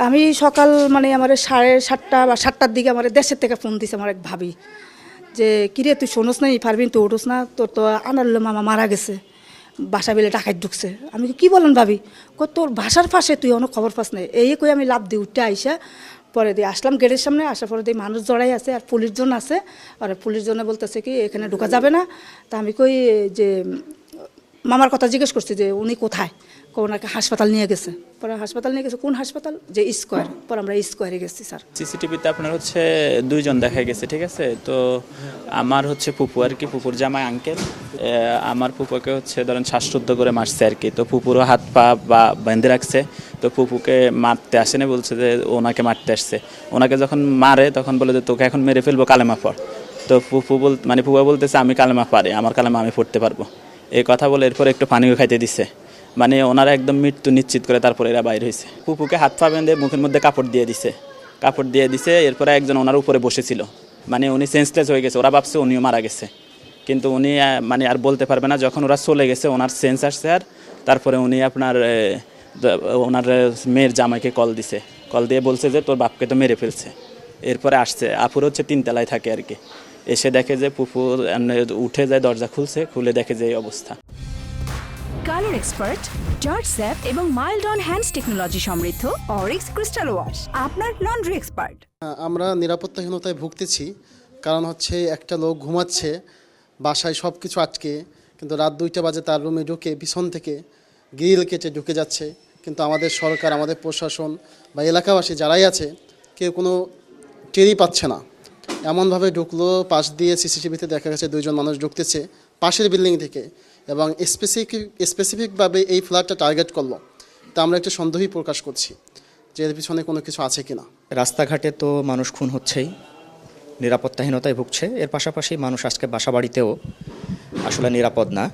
আমি সকাল মানে আমার 7:30 বা 7টার দিকে আমার দেশের থেকে ফোন দিছে আমার এক ভাবি যে কিরে তুই শোনোস না পারবিন তুই উঠোস না তোর তো আনারুল্লাহ মামা মারা গেছে বাসা বেলে ডাকাত ঢুকছে। আমি কি বলেন ভাবি তোর বাসার পাশে তুই অনেক খবর পাস না এই কই আমি লাভ দিয়ে উঠতে আইসা পরে দিয়ে আসলাম গেটের সামনে আসার পরে দিয়ে মানুষ জড়াই আছে আর পুলিশ জন আছে আর পুলিশ জনে বলতেছে কি এখানে ঢোকা যাবে না। তা আমি কই যে মামার কথা জিজ্ঞেস করছি যে উনি কোথায়, ওনাকে হাসপাতাল নিয়ে গেছে। পরে হাসপাতাল নিয়ে গেছে, কোন হাসপাতাল, যে স্কোয়ার। পরে আমরা স্কোয়ারে গেছি স্যার। সিসিটিভিতে আপনার হচ্ছে দুইজন দেখা গেছে, ঠিক আছে। তো আমার হচ্ছে ফুপু আর কি, ফুপুর জামাই আঙ্কেল, আমার ফুপুকে হচ্ছে ধরেন শ্বাসরুদ্ধ করে মারছে আর কি। তো ফুপুরও হাত পা বা বেঁধে রাখছে। তো ফুপুকে মারতে আসেনি, বলছে যে ওনাকে মারতে আসছে। ওনাকে যখন মারে তখন বলে যে তোকে এখন মেরে ফেলবো, কালেমা পড়। তো ফুপা বলতেছে আমি কালেমা পারি, আমার কালেমা আমি পড়তে পারবো। এই কথা বলে এরপর একটু পানিও খাইতে দিছে, মানে ওনারা একদম মৃত্যু নিশ্চিত করে তারপরে এরা বাইর হয়েছে। ফুপুকে হাত পা বেঁধে মুখের মধ্যে কাপড় দিয়ে দিছে। এরপরে একজন ওনার উপরে বসেছিল, মানে উনি সেন্সলেস হয়ে গেছে। ওরা ভাবছে উনিও মারা গেছে, কিন্তু উনি মানে আর বলতে পারবে না। যখন ওরা চলে গেছে ওনার সেন্স আসছে, আর তারপরে উনি আপনার ওনার মেয়ের জামাইকে কল দিয়ে বলছে যে তোর বাপকে তো মেরে ফেলছে। এরপরে আসছে, আপুর হচ্ছে 3 তলায় থাকে আর কি। এসে দেখে যে ফুপু উঠে যায়, দরজা খুলে দেখে যে এই অবস্থা। কালার এক্সপার্ট, জর্জ স্যাপ এবং মাইল্ড অন হ্যান্ডস টেকনোলজি সমৃদ্ধ অরিক্স ক্রিস্টাল ওয়াশ আপনার লন্ড্রি এক্সপার্ট। আমরা নিরাপত্তাহীনতায় ভুগতেছি, কারণ হচ্ছে একটা লোক ঘুমাচ্ছে বাসায় সব কিছু আটকে, কিন্তু রাত 2টা বাজে তার রুমে ঢুকে পিছন থেকে গ্রিল কেটে ঢুকে যাচ্ছে। কিন্তু আমাদের সরকার, আমাদের প্রশাসন বা এলাকাবাসী যারাই আছে কেউ কোনো টেরই পাচ্ছে না। এমনভাবে ঢুকলো, পাশ দিয়ে সিসিটিভিতে দেখা গেছে 2জন মানুষ ঢুকতেছে পাশের বিল্ডিং থেকে, এবং স্পেসিফিকভাবে এই ফ্ল্যাটটা টার্গেট করলো। তা আমরা একটা সন্দেহই প্রকাশ করছি যে এর পিছনে কোনো কিছু আছে কিনা। রাস্তাঘাটে তো মানুষ খুন হচ্ছেই, নিরাপত্তাহীনতায় ভুগছে। এর পাশাপাশি মানুষ আজকে বাসা বাড়িতেও আসলে নিরাপদ না।